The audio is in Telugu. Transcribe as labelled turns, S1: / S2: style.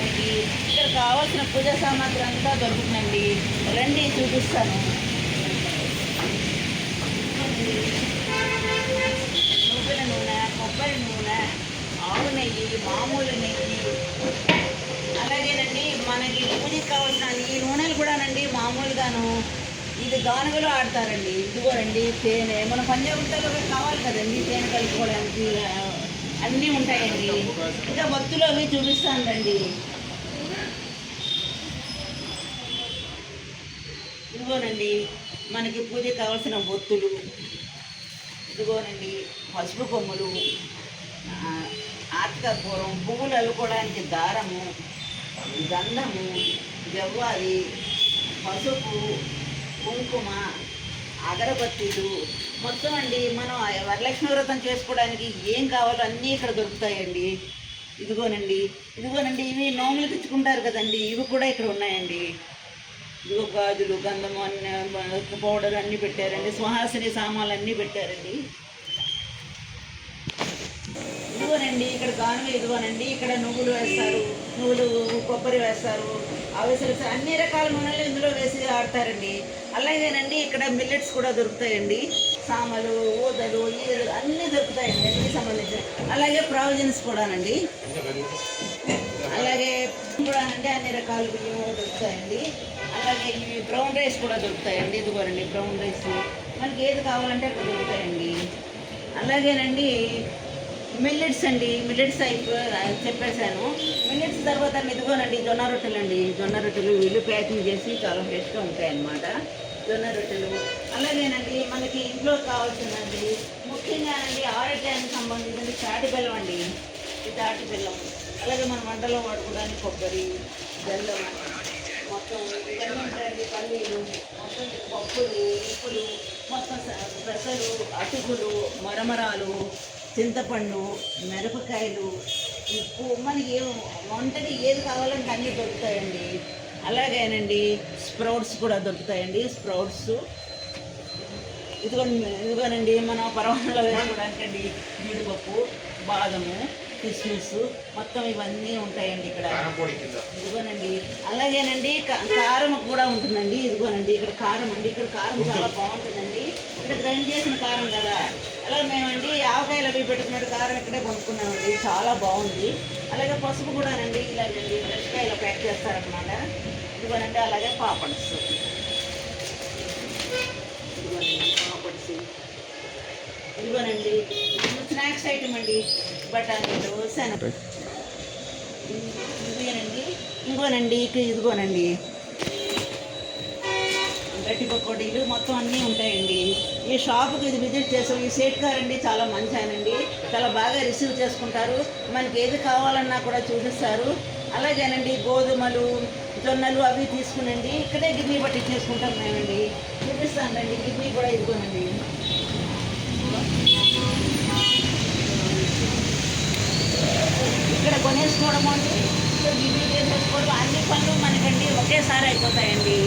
S1: చేసుకోవడానికి ఇక్కడ కావాల్సిన పూజా సామాగ్రి అంతా దొరుకుతుందండి. రండి చూపిస్తాను. నువ్వుల నూనె, కొబ్బరి నూనె, ఆవు నెయ్యి, మామూలు నెయ్యి, అలాగేనండి మనకి పూజకి కావాల్సిన ఈ నూనెలు కూడానండి మామూలుగాను ఇది గానుగలో ఆడతారండి. ఇదిగోనండి తేనె, మన పంజాగుట్టలో కావాలి కదండి తేనె కలుపుకోవడానికి అన్నీ ఉంటాయండి. ఇంకా భక్తులు అవి చూపిస్తాను రండి. ఇదిగోనండి మనకి పూజకి కావాల్సిన బొత్తులు, ఇదిగోనండి పసుపు కొమ్ములు, ఆర్తికర్పూరం, పువ్వులు అల్లుకోవడానికి దారము, గంధము, జవ్వాది, పసుపు, కుంకుమ, అగరబత్తీలు మొత్తం అండి. మనం వరలక్ష్మి వ్రతం చేసుకోవడానికి ఏం కావాలో అన్నీ ఇక్కడ దొరుకుతాయండి. ఇదిగోనండి ఇవి నోములు ఇచ్చుకుంటారు కదండి, ఇవి కూడా ఇక్కడ ఉన్నాయండి. ఇదిగో గాజులు, గంధము అన్ని పౌడర్ అన్నీ పెట్టారండి. సుహాసిని సామాన్లు అన్నీ పెట్టారండి. ఇదిగోనండి ఇక్కడ గానుగ, ఇదిగోనండి ఇక్కడ నువ్వులు వేస్తారు, నువ్వులు కొబ్బరి వేస్తారు, అవిసెలు అన్ని రకాల నూనెలు ఇందులో వేసి ఆడతారండి. అలాగేనండి ఇక్కడ మిల్లెట్స్ కూడా దొరుకుతాయండి. సామలు, ఊదలు, ఈదలు అన్నీ దొరుకుతాయండి, అన్నీ సంబంధించిన. అలాగే ప్రావిజన్స్ కూడానండి, అలాగే కూడానండి అన్ని రకాల బియ్యం దొరుకుతాయండి. అలాగే ఇవి బ్రౌన్ రైస్ కూడా దొరుకుతాయండి. ఇదిగోనండి బ్రౌన్ రైస్ మనకి ఏది కావాలంటే అక్కడ దొరుకుతాయండి. అలాగేనండి మిల్లెట్స్ అండి, మిల్లెట్స్ చెప్పేశాను. మిల్లెట్స్ తర్వాత ఇదిగోనండి జొన్న రొట్టెలు అండి. జొన్న రొట్టెలు వీళ్ళు ప్యాకింగ్ చేసి చాలా ఫ్రెష్గా ఉంటాయి అన్నమాట జొన్న రొట్టెలు. అలాగేనండి మనకి ఇంట్లో కావాల్సిందండి ముఖ్యంగా అండి ఆరోగ్యానికి సంబంధించిన తాటి బెల్లం అండి. ఈ తాటి బెల్లం, అలాగే మన వంటలో వాడుకోవడానికి కొబ్బరి, బెల్లం మొత్తం ఇవన్నీ ఉంటాయండి. పల్లీలు మొత్తం, పప్పులు, ఉప్పులు మొత్తం, పెసలు, అటుకులు, మరమరాలు, చింతపండు, మిరపకాయలు, ఉప్పు, మనకి వంటకి ఏది కావాలంటే అన్నీ దొరుకుతాయండి. అలాగేనండి స్ప్రౌట్స్ కూడా దొరుకుతాయండి. స్ప్రౌట్స్ ఇదిగోనండి మనం పరమాణంలో వేసుకోవడానికండి జీడిపప్పు, బాదము, కిస్మిస్ మొత్తం ఇవన్నీ ఉంటాయండి ఇక్కడ. ఇదిగోనండి అలాగేనండి కారం కూడా ఉంటుందండి. ఇదిగోనండి ఇక్కడ కారం అండి, ఇక్కడ కారం చాలా బాగుంటుందండి. ఇక్కడ గ్రైండ్ చేసిన కారం కదా. అలాగే మేమండి ఆవకాయలు అవి పెట్టుకున్నట్టు కారం ఇక్కడే కొనుక్కున్నామండి, చాలా బాగుంది. అలాగే పసుపు కూడానండి ఇలాగండి ఫ్రెష్గా ఇలా ప్యాక్ చేస్తారనమాట. ఇదిగోనండి అలాగే పాపడ్స్, పాపడ్స్ ఇదిగోనండి స్నాక్స్ ఐటమ్ అండి. బఠానీలు, శనగ ఇదేనండి. ఇంకోనండి ఇదిగోనండి గట్టి పకోడీలు మొత్తం అన్నీ ఉంటాయండి. ఈ షాపుకి ఇది విజిట్ చేసాం. ఈ సేట్ గారు అండి చాలా మంచి ఆయనండి, చాలా బాగా రిసీవ్ చేసుకుంటారు. మనకి ఏది కావాలన్నా కూడా చూపిస్తారు. అలాగేనండి గోధుమలు, జొన్నలు అవి తీసుకునండి ఇక్కడే గిన్నె బట్టి చేసుకుంటాం మేమండి. చూపిస్తానండి గిన్నె కూడా ఇదిగోనండి. ఇక్కడ కొనేసుకోవడం అండి, గిన్నె చేసేసుకోవడం అన్ని పనులు మనకండి ఒకేసారి అయిపోతాయండి.